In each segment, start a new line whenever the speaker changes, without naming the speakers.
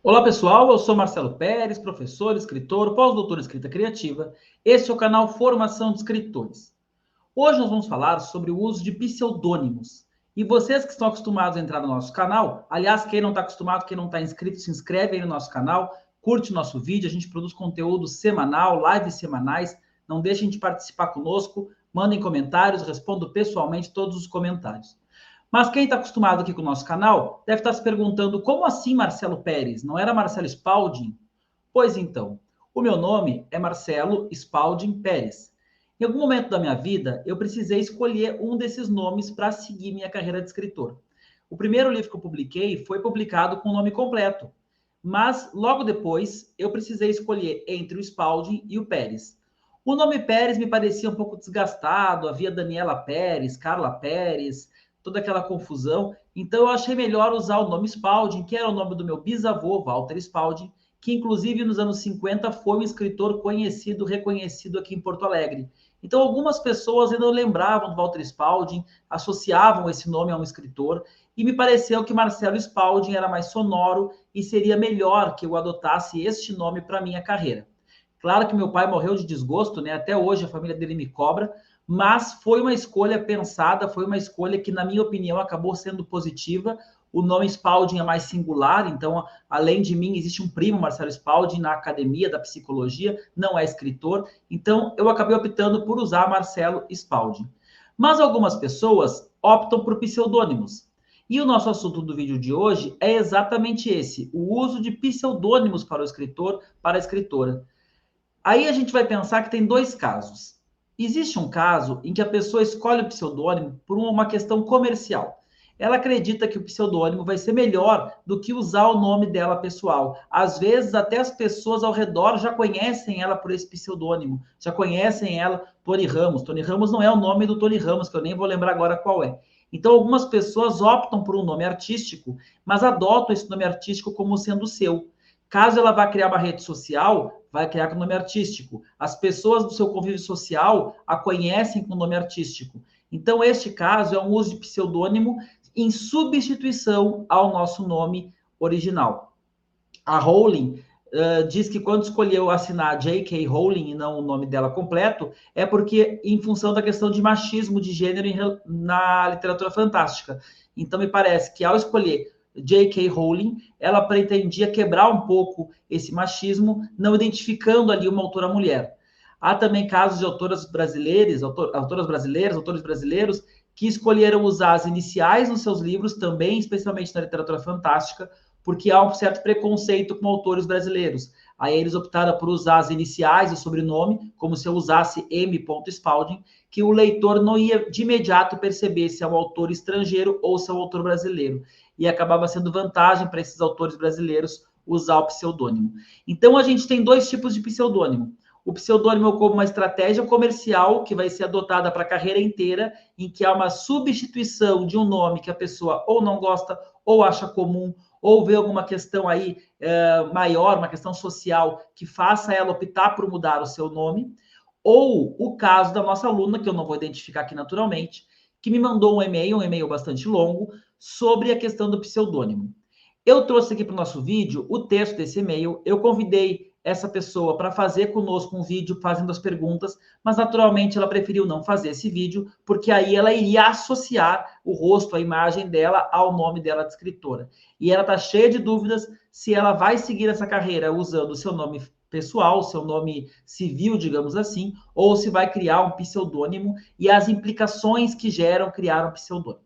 Olá pessoal, eu sou Marcelo Pérez, professor, escritor, pós-doutor em escrita criativa. Este é o canal Formação de Escritores. Hoje nós vamos falar sobre o uso de pseudônimos. E vocês que estão acostumados a entrar no nosso canal, aliás, quem não está acostumado, quem não está inscrito, se inscreve aí no nosso canal, curte nosso vídeo, a gente produz conteúdo semanal, lives semanais, não deixem de participar conosco, mandem comentários, respondo pessoalmente todos os comentários. Mas quem está acostumado aqui com o nosso canal deve estar se perguntando como assim Marcelo Pérez? Não era Marcelo Spalding? Pois então, o meu nome é Marcelo Spalding Pérez. Em algum momento da minha vida, eu precisei escolher um desses nomes para seguir minha carreira de escritor. O primeiro livro que eu publiquei foi publicado com o nome completo, mas logo depois eu precisei escolher entre o Spalding e o Pérez. O nome Pérez me parecia um pouco desgastado, havia Daniela Pérez, Carla Pérez, toda aquela confusão. Então eu achei melhor usar o nome Spalding, que era o nome do meu bisavô, Walter Spalding, que inclusive nos anos 50 foi um escritor conhecido, reconhecido aqui em Porto Alegre. Então algumas pessoas ainda lembravam do Walter Spalding, associavam esse nome a um escritor, e me pareceu que Marcelo Spalding era mais sonoro e seria melhor que eu adotasse este nome para minha carreira. Claro que meu pai morreu de desgosto, né? Até hoje a família dele me cobra, mas foi uma escolha pensada, foi uma escolha que, na minha opinião, acabou sendo positiva. O nome Spalding é mais singular, então, além de mim, existe um primo, Marcelo Spalding, na academia da psicologia, não é escritor, então eu acabei optando por usar Marcelo Spalding. Mas algumas pessoas optam por pseudônimos. E o nosso assunto do vídeo de hoje é exatamente esse: o uso de pseudônimos para o escritor, para a escritora. Aí a gente vai pensar que tem dois casos. Existe um caso em que a pessoa escolhe o pseudônimo por uma questão comercial. Ela acredita que o pseudônimo vai ser melhor do que usar o nome dela pessoal. Às vezes, até as pessoas ao redor já conhecem ela por esse pseudônimo, já conhecem ela Tony Ramos. Tony Ramos não é o nome do Tony Ramos, que eu nem vou lembrar agora qual é. Então, algumas pessoas optam por um nome artístico, mas adotam esse nome artístico como sendo seu. Caso ela vá criar uma rede social, vai criar com nome artístico. As pessoas do seu convívio social a conhecem com nome artístico. Então, este caso é um uso de pseudônimo em substituição ao nosso nome original. A Rowling diz que quando escolheu assinar J.K. Rowling e não o nome dela completo, é porque em função da questão de machismo de gênero na literatura fantástica. Então, me parece que ao escolher J.K. Rowling, ela pretendia quebrar um pouco esse machismo, não identificando ali uma autora mulher. Há também casos de autoras brasileiras, autores brasileiros, que escolheram usar as iniciais nos seus livros, também, especialmente na literatura fantástica, porque há um certo preconceito com autores brasileiros. Aí eles optaram por usar as iniciais, o sobrenome, como se eu usasse M. Spalding, que o leitor não ia de imediato perceber se é um autor estrangeiro ou se é um autor brasileiro. E acabava sendo vantagem para esses autores brasileiros usar o pseudônimo. Então a gente tem dois tipos de pseudônimo. O pseudônimo como uma estratégia comercial que vai ser adotada para a carreira inteira, em que há uma substituição de um nome que a pessoa ou não gosta, ou acha comum, ou vê alguma questão aí maior, uma questão social, que faça ela optar por mudar o seu nome, ou o caso da nossa aluna, que eu não vou identificar aqui naturalmente, que me mandou um e-mail bastante longo, sobre a questão do pseudônimo. Eu trouxe aqui para o nosso vídeo o texto desse e-mail, eu convidei essa pessoa para fazer conosco um vídeo fazendo as perguntas, mas naturalmente ela preferiu não fazer esse vídeo, porque aí ela iria associar o rosto, a imagem dela ao nome dela de escritora. E ela está cheia de dúvidas se ela vai seguir essa carreira usando o seu nome pessoal, seu nome civil, digamos assim, ou se vai criar um pseudônimo e as implicações que geram criar um pseudônimo.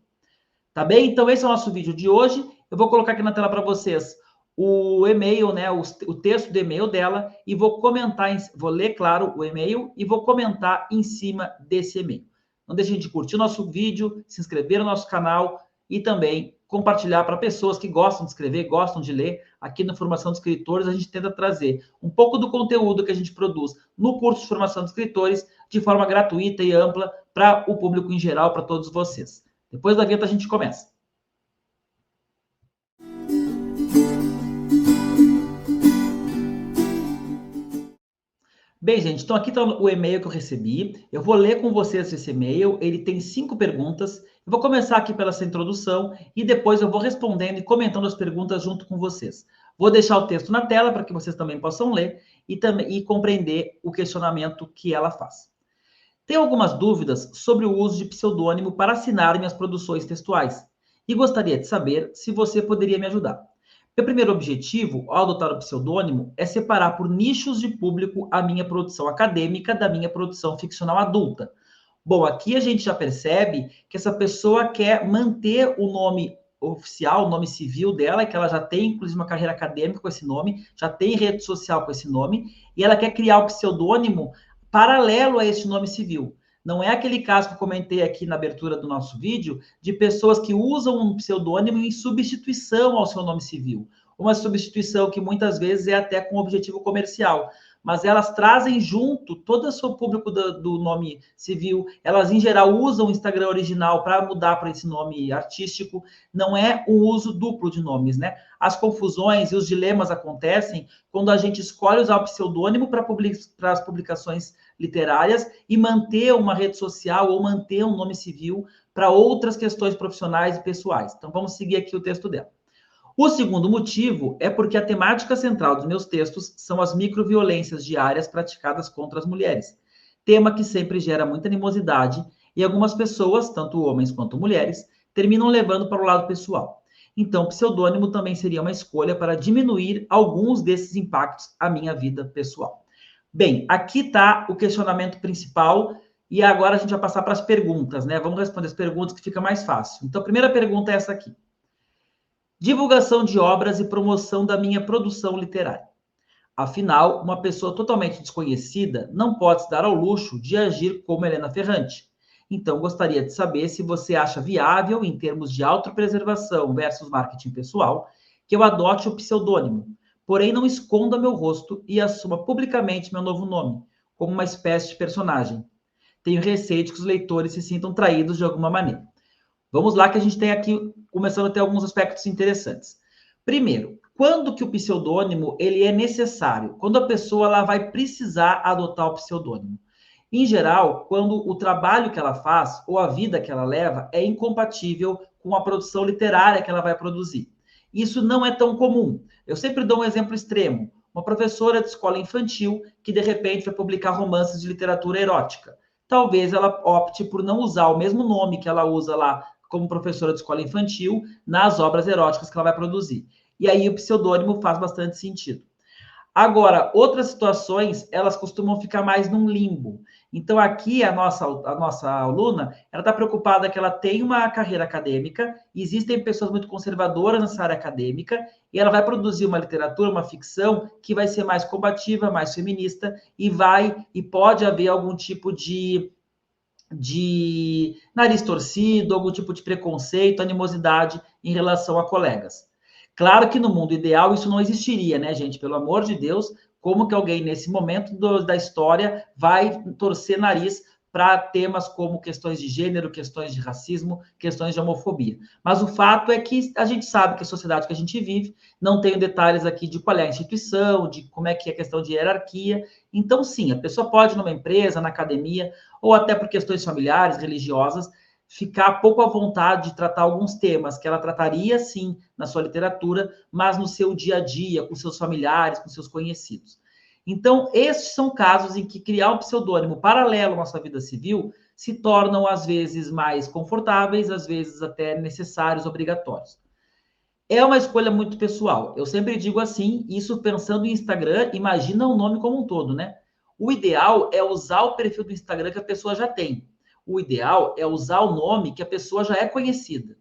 Tá bem? Então esse é o nosso vídeo de hoje. Eu vou colocar aqui na tela para vocês o e-mail, né, o texto do e-mail dela e vou comentar, vou ler, claro, o e-mail e vou comentar em cima desse e-mail. Não deixem de curtir o nosso vídeo, se inscrever no nosso canal e também compartilhar para pessoas que gostam de escrever, gostam de ler. Aqui na Formação de Escritores, a gente tenta trazer um pouco do conteúdo que a gente produz no curso de Formação de Escritores de forma gratuita e ampla para o público em geral, para todos vocês. Depois da vinheta a gente começa. Bem, gente, então aqui está o e-mail que eu recebi. Eu vou ler com vocês esse e-mail. Ele tem 5 perguntas Eu vou começar aqui pela essa introdução e depois eu vou respondendo e comentando as perguntas junto com vocês. Vou deixar o texto na tela para que vocês também possam ler e compreender o questionamento que ela faz. Tenho algumas dúvidas sobre o uso de pseudônimo para assinar minhas produções textuais e gostaria de saber se você poderia me ajudar. Meu primeiro objetivo, ao adotar o pseudônimo, é separar por nichos de público a minha produção acadêmica da minha produção ficcional adulta. Bom, aqui a gente já percebe que essa pessoa quer manter o nome oficial, o nome civil dela, que ela já tem, inclusive, uma carreira acadêmica com esse nome, já tem rede social com esse nome, e ela quer criar o pseudônimo paralelo a esse nome civil. Não é aquele caso que eu comentei aqui na abertura do nosso vídeo, de pessoas que usam um pseudônimo em substituição ao seu nome civil. Uma substituição que muitas vezes é até com objetivo comercial, mas elas trazem junto todo o seu público do nome civil. Elas, em geral, usam o Instagram original para mudar para esse nome artístico. Não é um uso duplo de nomes, né? As confusões e os dilemas acontecem quando a gente escolhe usar o pseudônimo para as publicações literárias e manter uma rede social ou manter um nome civil para outras questões profissionais e pessoais. Então, vamos seguir aqui o texto dela. O segundo motivo é porque a temática central dos meus textos são as microviolências diárias praticadas contra as mulheres, tema que sempre gera muita animosidade e algumas pessoas, tanto homens quanto mulheres, terminam levando para o lado pessoal. Então, o pseudônimo também seria uma escolha para diminuir alguns desses impactos à minha vida pessoal. Bem, aqui está o questionamento principal e agora a gente vai passar para as perguntas, né? Vamos responder as perguntas que fica mais fácil. Então, a primeira pergunta é essa aqui. Divulgação de obras e promoção da minha produção literária. Afinal, uma pessoa totalmente desconhecida não pode se dar ao luxo de agir como Helena Ferrante. Então, gostaria de saber se você acha viável, em termos de autopreservação versus marketing pessoal, que eu adote o pseudônimo, porém não esconda meu rosto e assuma publicamente meu novo nome, como uma espécie de personagem. Tenho receio de que os leitores se sintam traídos de alguma maneira. Vamos lá que a gente tem aqui, começando a ter alguns aspectos interessantes. Primeiro, quando que o pseudônimo ele é necessário? Quando a pessoa ela vai precisar adotar o pseudônimo. Em geral, quando o trabalho que ela faz ou a vida que ela leva é incompatível com a produção literária que ela vai produzir. Isso não é tão comum. Eu sempre dou um exemplo extremo. Uma professora de escola infantil que, de repente, vai publicar romances de literatura erótica. Talvez ela opte por não usar o mesmo nome que ela usa lá como professora de escola infantil nas obras eróticas que ela vai produzir. E aí o pseudônimo faz bastante sentido. Agora, outras situações, elas costumam ficar mais num limbo. Então, aqui, a nossa aluna, ela está preocupada que ela tem uma carreira acadêmica, existem pessoas muito conservadoras nessa área acadêmica, e ela vai produzir uma literatura, uma ficção, que vai ser mais combativa, mais feminista, e pode haver algum tipo de nariz torcido, algum tipo de preconceito, animosidade em relação a colegas. Claro que no mundo ideal isso não existiria, né, gente? Pelo amor de Deus, como que alguém nesse momento da história vai torcer nariz para temas como questões de gênero, questões de racismo, questões de homofobia. Mas o fato é que a gente sabe que a sociedade que a gente vive, não tenho detalhes aqui de qual é a instituição, de como é que é a questão de hierarquia. Então, sim, a pessoa pode, numa empresa, na academia, ou até por questões familiares, religiosas, ficar pouco à vontade de tratar alguns temas que ela trataria, sim, na sua literatura, mas no seu dia a dia, com seus familiares, com seus conhecidos. Então, esses são casos em que criar um pseudônimo paralelo à nossa vida civil se tornam, às vezes, mais confortáveis, às vezes até necessários, obrigatórios. É uma escolha muito pessoal. Eu sempre digo assim, isso pensando em Instagram, imagina o nome como um todo, né? O ideal é usar o perfil do Instagram que a pessoa já tem. O ideal é usar o nome que a pessoa já é conhecida.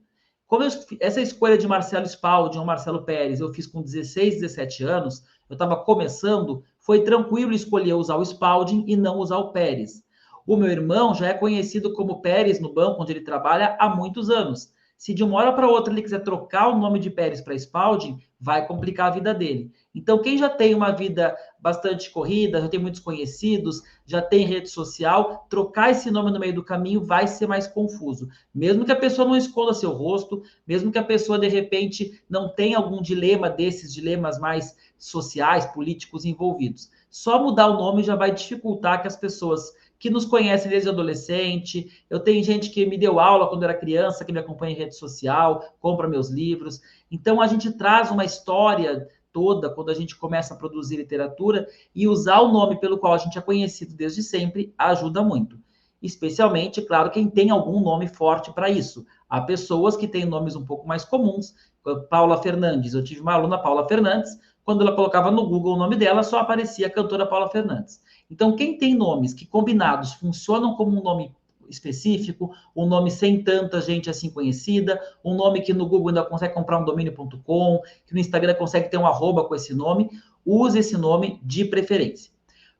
Essa escolha de Marcelo Spalding ou Marcelo Pérez eu fiz com 16, 17 anos, eu estava começando, foi tranquilo escolher usar o Spalding e não usar o Pérez. O meu irmão já é conhecido como Pérez no banco onde ele trabalha há muitos anos. Se de uma hora para outra ele quiser trocar o nome de Pérez para Spalding, vai complicar a vida dele. Então, quem já tem uma vida bastante corrida, já tem muitos conhecidos, já tem rede social, trocar esse nome no meio do caminho vai ser mais confuso. Mesmo que a pessoa não esconda seu rosto, mesmo que a pessoa, de repente, não tenha algum dilema desses dilemas mais sociais, políticos envolvidos. Só mudar o nome já vai dificultar que as pessoas que nos conhecem desde adolescente. Eu tenho gente que me deu aula quando era criança, que me acompanha em rede social, compra meus livros. Então, a gente traz uma história toda quando a gente começa a produzir literatura, e usar o nome pelo qual a gente é conhecido desde sempre ajuda muito. Especialmente, claro, quem tem algum nome forte para isso. Há pessoas que têm nomes um pouco mais comuns. Paula Fernandes, eu tive uma aluna, Paula Fernandes, quando ela colocava no Google o nome dela, só aparecia a cantora Paula Fernandes. Então, quem tem nomes que combinados funcionam como um nome específico, um nome sem tanta gente assim conhecida, um nome que no Google ainda consegue comprar um domínio.com, que no Instagram consegue ter um arroba com esse nome, use esse nome de preferência.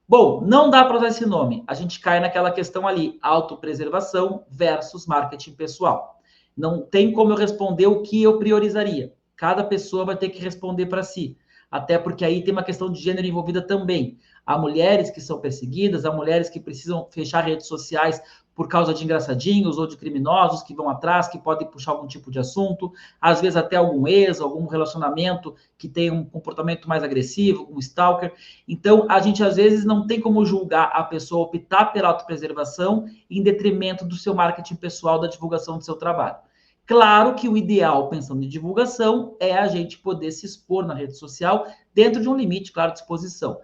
Bom, não dá para usar esse nome. A gente cai naquela questão ali, autopreservação versus marketing pessoal. Não tem como eu responder o que eu priorizaria. Cada pessoa vai ter que responder para si. Até porque aí tem uma questão de gênero envolvida também. Há mulheres que são perseguidas, há mulheres que precisam fechar redes sociais por causa de engraçadinhos ou de criminosos que vão atrás, que podem puxar algum tipo de assunto, às vezes até algum ex, algum relacionamento que tem um comportamento mais agressivo, um stalker. Então, a gente às vezes não tem como julgar a pessoa optar pela autopreservação em detrimento do seu marketing pessoal, da divulgação do seu trabalho. Claro que o ideal, pensando em divulgação, é a gente poder se expor na rede social dentro de um limite, claro, de exposição.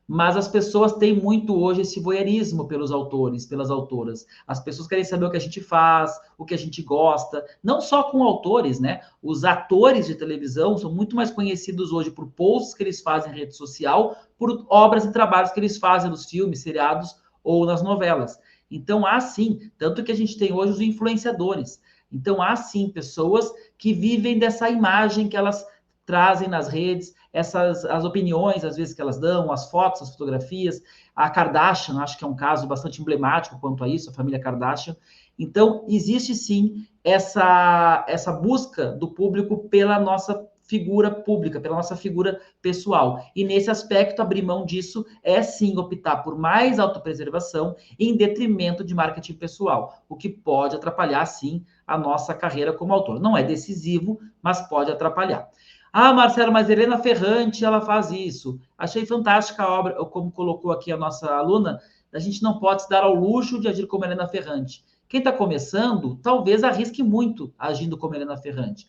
Mas as pessoas têm muito hoje esse voyeurismo pelos autores, pelas autoras. As pessoas querem saber o que a gente faz, o que a gente gosta, não só com autores, né? Os atores de televisão são muito mais conhecidos hoje por posts que eles fazem em rede social, por obras e trabalhos que eles fazem nos filmes, seriados ou nas novelas. Então, há sim, tanto que a gente tem hoje os influenciadores. Então, há sim pessoas que vivem dessa imagem que elas trazem nas redes, as opiniões, às vezes, que elas dão, as fotos, as fotografias. A Kardashian, acho que é um caso bastante emblemático quanto a isso, a família Kardashian. Então, existe sim essa busca do público pela nossa figura pública, pela nossa figura pessoal. E nesse aspecto, abrir mão disso é sim optar por mais autopreservação em detrimento de marketing pessoal, o que pode atrapalhar sim a nossa carreira como autor. Não é decisivo, mas pode atrapalhar. Ah, Marcelo, mas Helena Ferrante, ela faz isso. Achei fantástica a obra, como colocou aqui a nossa aluna, a gente não pode se dar ao luxo de agir como Helena Ferrante. Quem está começando, talvez arrisque muito agindo como Helena Ferrante.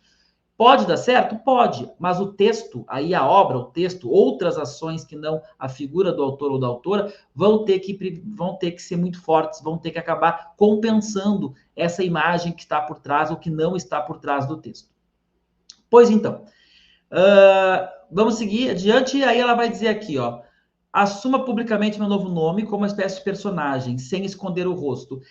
Pode dar certo? Pode, mas o texto, aí a obra, o texto, outras ações que não a figura do autor ou da autora, vão ter que ser muito fortes, vão ter que acabar compensando essa imagem que está por trás ou que não está por trás do texto. Pois então, vamos seguir adiante, aí ela vai dizer aqui, ó, assuma publicamente meu novo nome como uma espécie de personagem, sem esconder o rosto.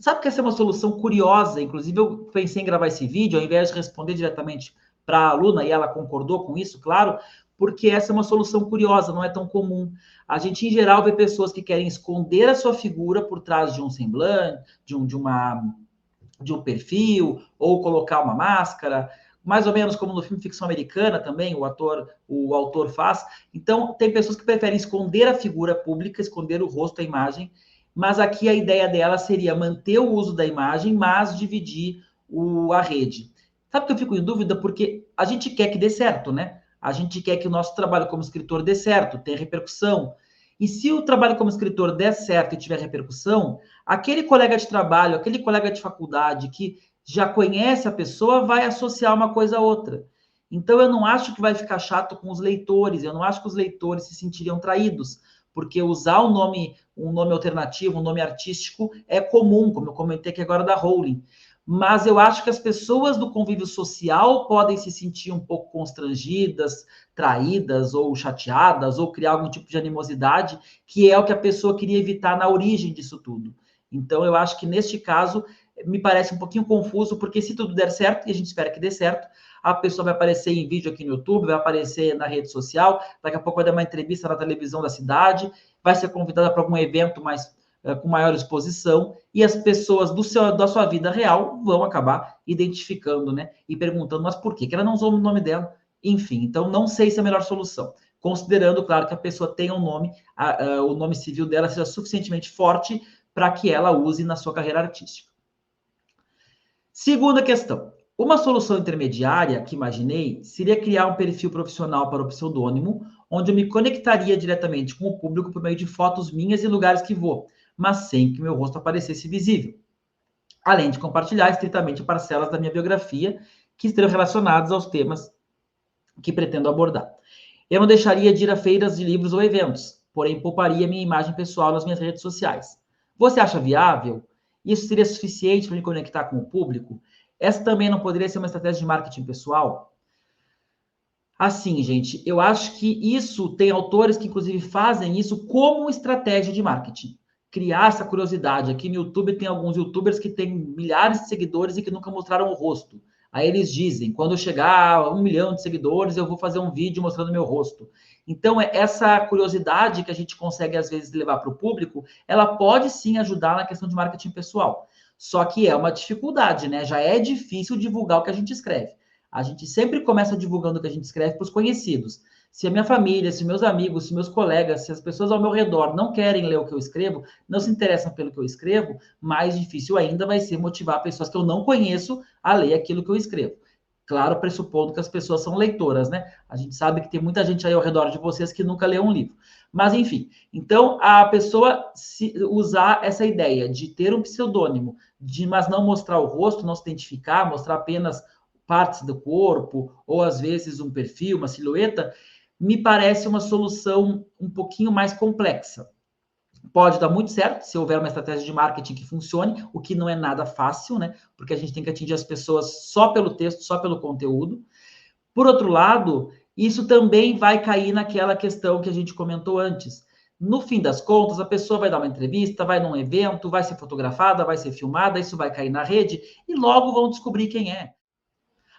Sabe que essa é uma solução curiosa, inclusive eu pensei em gravar esse vídeo, ao invés de responder diretamente para a aluna, e ela concordou com isso, claro, porque essa é uma solução curiosa, não é tão comum. A gente, em geral, vê pessoas que querem esconder a sua figura por trás de um semblante, de um perfil, ou colocar uma máscara, mais ou menos como no filme Ficção Americana também, o autor faz. Então, tem pessoas que preferem esconder a figura pública, esconder o rosto, a imagem, mas aqui a ideia dela seria manter o uso da imagem, mas dividir a rede. Sabe que eu fico em dúvida? Porque a gente quer que dê certo, né? A gente quer que o nosso trabalho como escritor dê certo, tenha repercussão. E se o trabalho como escritor der certo e tiver repercussão, aquele colega de trabalho, aquele colega de faculdade que já conhece a pessoa vai associar uma coisa a outra. Então, eu não acho que vai ficar chato com os leitores, eu não acho que os leitores se sentiriam traídos, porque usar um nome alternativo, um nome artístico, é comum, como eu comentei aqui agora da Rowling. Mas eu acho que as pessoas do convívio social podem se sentir um pouco constrangidas, traídas ou chateadas, ou criar algum tipo de animosidade, que é o que a pessoa queria evitar na origem disso tudo. Então, eu acho que neste caso me parece um pouquinho confuso, porque se tudo der certo, e a gente espera que dê certo, a pessoa vai aparecer em vídeo aqui no YouTube, vai aparecer na rede social, daqui a pouco vai dar uma entrevista na televisão da cidade, vai ser convidada para algum evento com maior exposição, e as pessoas da sua vida real vão acabar identificando, né? E perguntando, mas por que ela não usou o nome dela? Enfim, então não sei se é a melhor solução. Considerando, claro, que a pessoa tenha um nome, o nome civil dela seja suficientemente forte para que ela use na sua carreira artística. Segunda questão. Uma solução intermediária que imaginei seria criar um perfil profissional para o pseudônimo, onde eu me conectaria diretamente com o público por meio de fotos minhas e lugares que vou. mas sem que meu rosto aparecesse visível. Além de compartilhar estritamente parcelas da minha biografia que estejam relacionadas aos temas que pretendo abordar. Eu não deixaria de ir a feiras de livros ou eventos, porém pouparia minha imagem pessoal nas minhas redes sociais. Você acha viável? Isso seria suficiente para me conectar com o público? Essa também não poderia ser uma estratégia de marketing pessoal? Assim, gente, eu acho que isso tem autores que, inclusive, fazem isso como estratégia de marketing. Criar essa curiosidade. Aqui no YouTube tem alguns YouTubers que têm milhares de seguidores e que nunca mostraram o rosto. Aí eles dizem, quando eu chegar a 1 milhão de seguidores, eu vou fazer um vídeo mostrando meu rosto. Então, essa curiosidade que a gente consegue, às vezes, levar para o público, ela pode sim ajudar na questão de marketing pessoal. Só que é uma dificuldade, né? Já é difícil divulgar o que a gente escreve. A gente sempre começa divulgando o que a gente escreve para os conhecidos. Se a minha família, se meus amigos, se meus colegas, se as pessoas ao meu redor não querem ler o que eu escrevo, não se interessam pelo que eu escrevo, mais difícil ainda vai ser motivar pessoas que eu não conheço a ler aquilo que eu escrevo. Claro, pressupondo que as pessoas são leitoras, né? A gente sabe que tem muita gente aí ao redor de vocês que nunca leu um livro. Mas, enfim, então a pessoa usar essa ideia de ter um pseudônimo, mas não mostrar o rosto, não se identificar, mostrar apenas partes do corpo, ou às vezes um perfil, uma silhueta, me parece uma solução um pouquinho mais complexa. Pode dar muito certo se houver uma estratégia de marketing que funcione, o que não é nada fácil, né? Porque a gente tem que atingir as pessoas só pelo texto, só pelo conteúdo. Por outro lado, isso também vai cair naquela questão que a gente comentou antes. No fim das contas, a pessoa vai dar uma entrevista, vai num evento, vai ser fotografada, vai ser filmada, isso vai cair na rede e logo vão descobrir quem é.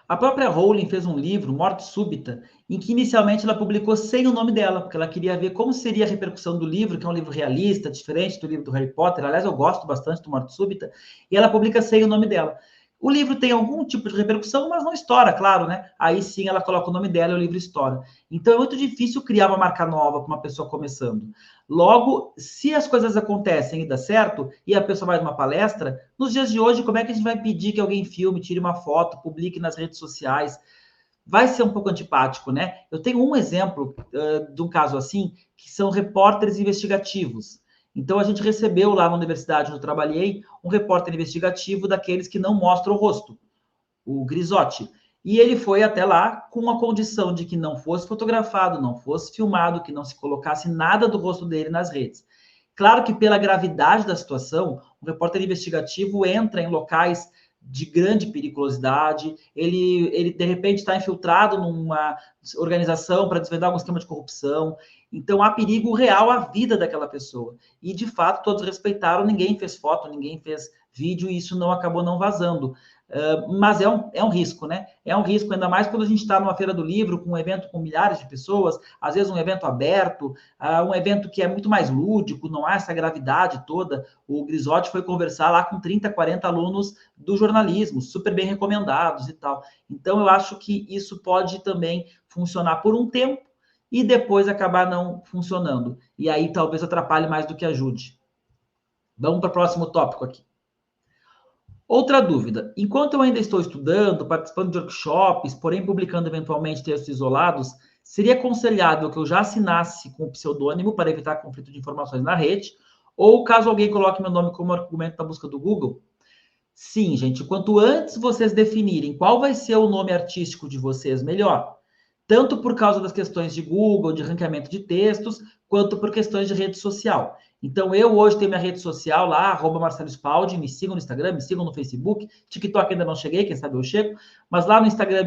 A própria Rowling fez um livro, Morte Súbita, em que inicialmente ela publicou sem o nome dela, porque ela queria ver como seria a repercussão do livro, que é um livro realista, diferente do livro do Harry Potter. Aliás, eu gosto bastante do Morte Súbita, e ela publica sem o nome dela. O livro tem algum tipo de repercussão, mas não estoura, claro, né? Aí sim ela coloca o nome dela e o livro estoura. Então é muito difícil criar uma marca nova para uma pessoa começando. Logo, se as coisas acontecem e dá certo, e a pessoa vai numa palestra, nos dias de hoje, como é que a gente vai pedir que alguém filme, tire uma foto, publique nas redes sociais? Vai ser um pouco antipático, né? Eu tenho um exemplo de um caso assim, que são repórteres investigativos. Então, a gente recebeu lá na universidade onde eu trabalhei um repórter investigativo daqueles que não mostram o rosto, o Grisotti. E ele foi até lá com a condição de que não fosse fotografado, não fosse filmado, que não se colocasse nada do rosto dele nas redes. Claro que pela gravidade da situação, o repórter investigativo entra em locais de grande periculosidade, ele de repente está infiltrado numa organização para desvendar algum esquema de corrupção, então há perigo real à vida daquela pessoa. E de fato todos respeitaram, ninguém fez foto, ninguém fez vídeo e isso não acabou não vazando. Mas é um risco, né? É um risco, ainda mais quando a gente está numa feira do livro, com um evento com milhares de pessoas, às vezes um evento aberto, um evento que é muito mais lúdico, não há essa gravidade toda. O Grisotti foi conversar lá com 30, 40 alunos do jornalismo, super bem recomendados e tal. Então, eu acho que isso pode também funcionar por um tempo e depois acabar não funcionando. E aí talvez atrapalhe mais do que ajude. Vamos para o próximo tópico aqui. Outra dúvida. Enquanto eu ainda estou estudando, participando de workshops, porém publicando eventualmente textos isolados, seria aconselhável que eu já assinasse com o pseudônimo para evitar conflito de informações na rede? Ou caso alguém coloque meu nome como argumento na busca do Google? Sim, gente. Quanto antes vocês definirem qual vai ser o nome artístico de vocês, melhor. Tanto por causa das questões de Google, de ranqueamento de textos, quanto por questões de rede social. Então, eu hoje tenho minha rede social lá, Marcelo Spalding, me sigam no Instagram, me sigam no Facebook, TikTok ainda não cheguei, quem sabe eu chego, mas lá no Instagram,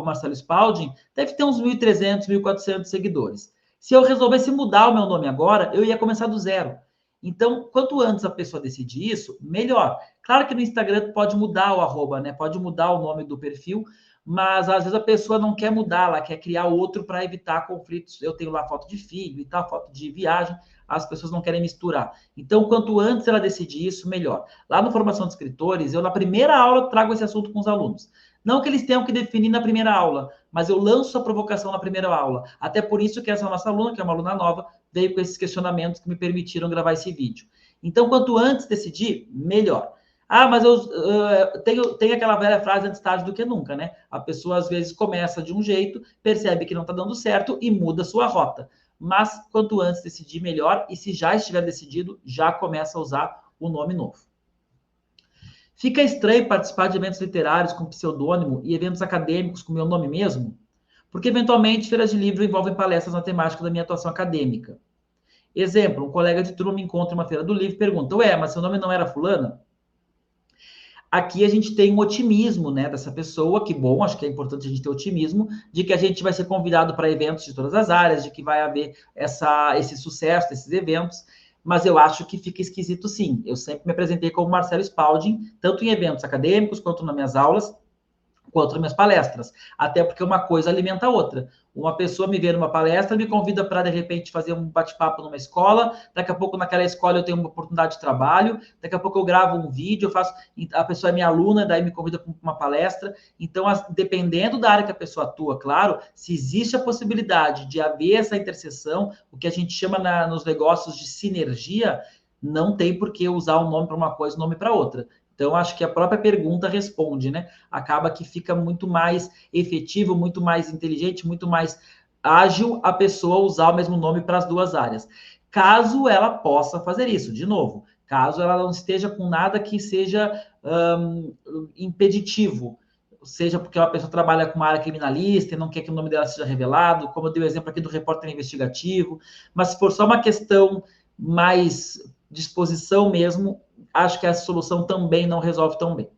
Marcelo Spalding, deve ter uns 1.300, 1.400 seguidores. Se eu resolvesse mudar o meu nome agora, eu ia começar do zero. Então, quanto antes a pessoa decidir isso, melhor. Claro que no Instagram pode mudar o arroba, né? Pode mudar o nome do perfil, mas às vezes a pessoa não quer mudar, ela quer criar outro para evitar conflitos. Eu tenho lá foto de filho e tal, foto de viagem, as pessoas não querem misturar. Então, quanto antes ela decidir isso, melhor. Lá no Formação de Escritores, eu na primeira aula trago esse assunto com os alunos. Não que eles tenham que definir na primeira aula, mas eu lanço a provocação na primeira aula. Até por isso que essa nossa aluna, que é uma aluna nova, veio com esses questionamentos que me permitiram gravar esse vídeo. Então, quanto antes decidir, melhor. Ah, mas eu tenho aquela velha frase antes tarde do que nunca, né? A pessoa às vezes começa de um jeito, percebe que não está dando certo e muda sua rota. mas quanto antes decidir, melhor. E se já estiver decidido, já começa a usar o nome novo. Fica estranho participar de eventos literários com pseudônimo e eventos acadêmicos com meu nome mesmo? Porque, eventualmente, feiras de livro envolvem palestras na temática da minha atuação acadêmica. Exemplo, um colega de turma me encontra em uma feira do livro e pergunta, ué, mas seu nome não era fulana? Aqui a gente tem um otimismo, né, dessa pessoa, que bom, acho que é importante a gente ter otimismo, de que a gente vai ser convidado para eventos de todas as áreas, de que vai haver esse sucesso desses eventos, mas eu acho que fica esquisito sim. Eu sempre me apresentei como Marcelo Spalding, tanto em eventos acadêmicos, quanto nas minhas aulas, quanto nas minhas palestras. Até porque uma coisa alimenta a outra. Uma pessoa me vê numa palestra, me convida para, de repente, fazer um bate-papo numa escola, daqui a pouco naquela escola eu tenho uma oportunidade de trabalho, daqui a pouco eu gravo um vídeo, a pessoa é minha aluna, daí me convida para uma palestra. Então, dependendo da área que a pessoa atua, claro, se existe a possibilidade de haver essa interseção, o que a gente chama nos negócios de sinergia, não tem por que usar um nome para uma coisa e um nome para outra. Então, acho que a própria pergunta responde, né? Acaba que fica muito mais efetivo, muito mais inteligente, muito mais ágil a pessoa usar o mesmo nome para as duas áreas. Caso ela possa fazer isso, de novo, caso ela não esteja com nada que seja impeditivo, seja porque uma pessoa trabalha com uma área criminalista e não quer que o nome dela seja revelado, como eu dei o exemplo aqui do repórter investigativo, mas se for só uma questão mais disposição mesmo, acho que essa solução também não resolve tão bem.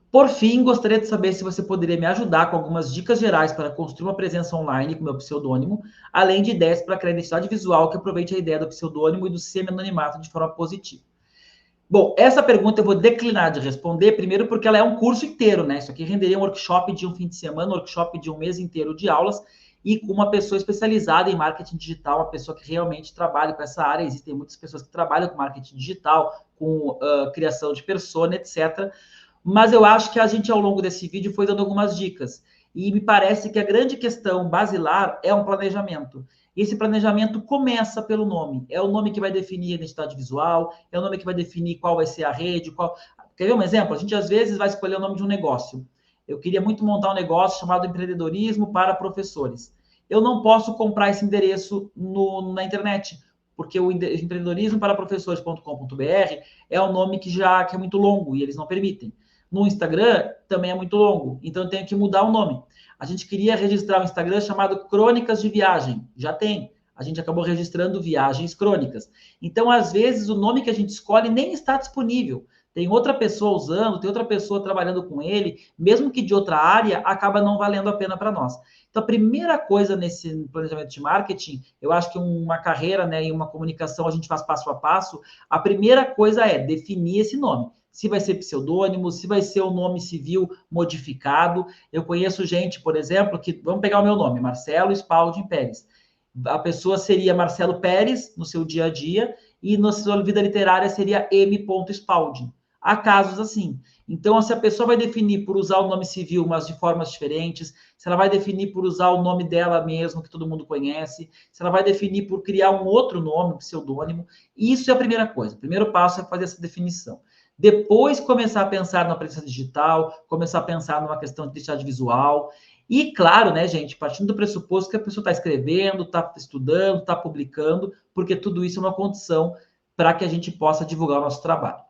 Por fim, gostaria de saber se você poderia me ajudar com algumas dicas gerais para construir uma presença online com meu pseudônimo, além de ideias para criar identidade visual que aproveite a ideia do pseudônimo e do semi-anonimato de forma positiva. Bom, essa pergunta eu vou declinar de responder, primeiro porque ela é um curso inteiro, né? Isso aqui renderia um workshop de um fim de semana, um workshop de um mês inteiro de aulas, e com uma pessoa especializada em marketing digital, uma pessoa que realmente trabalha com essa área. Existem muitas pessoas que trabalham com marketing digital, com criação de persona, etc. Mas eu acho que a gente, ao longo desse vídeo, foi dando algumas dicas. E me parece que a grande questão basilar é um planejamento. Esse planejamento começa pelo nome. É o nome que vai definir a identidade visual, é o nome que vai definir qual vai ser a rede, qual... Quer ver um exemplo? A gente, às vezes, vai escolher o nome de um negócio. Eu queria muito montar um negócio chamado Empreendedorismo para Professores. Eu não posso comprar esse endereço na internet, porque o empreendedorismo para professores.com.br é um nome que é muito longo e eles não permitem. No Instagram também é muito longo, então eu tenho que mudar o nome. A gente queria registrar um Instagram chamado Crônicas de Viagem, já tem. A gente acabou registrando Viagens Crônicas. Então, às vezes, o nome que a gente escolhe nem está disponível. Tem outra pessoa usando, tem outra pessoa trabalhando com ele, mesmo que de outra área, acaba não valendo a pena para nós. Então, a primeira coisa nesse planejamento de marketing, eu acho que uma carreira, né, e uma comunicação a gente faz passo a passo. A primeira coisa é definir esse nome. Se vai ser pseudônimo, se vai ser o nome civil modificado. Eu conheço gente, por exemplo, que... Vamos pegar o meu nome, Marcelo Spalding Pérez. A pessoa seria Marcelo Pérez no seu dia a dia e na sua vida literária seria M. Spalding. Há casos assim. Então, se a pessoa vai definir por usar o nome civil, mas de formas diferentes, se ela vai definir por usar o nome dela mesmo, que todo mundo conhece, se ela vai definir por criar um outro nome, um pseudônimo, isso é a primeira coisa. O primeiro passo é fazer essa definição. Depois, começar a pensar na presença digital, começar a pensar numa questão de identidade visual. E, claro, né, gente, partindo do pressuposto que a pessoa está escrevendo, está estudando, está publicando, porque tudo isso é uma condição para que a gente possa divulgar o nosso trabalho.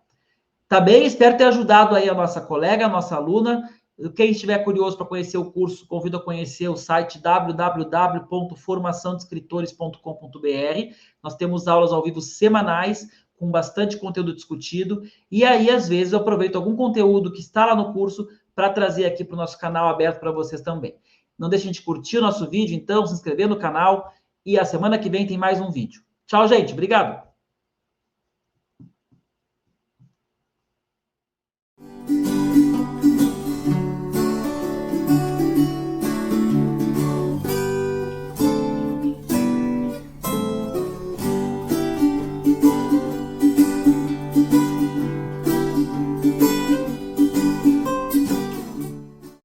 Tá bem? Espero ter ajudado aí a nossa colega, a nossa aluna. Quem estiver curioso para conhecer o curso, convido a conhecer o site www.formaçãodeescritores.com.br. Nós temos aulas ao vivo semanais, com bastante conteúdo discutido. E aí, às vezes, eu aproveito algum conteúdo que está lá no curso para trazer aqui para o nosso canal aberto para vocês também. Não deixem de curtir o nosso vídeo, então, se inscrever no canal. E a semana que vem tem mais um vídeo. Tchau, gente. Obrigado.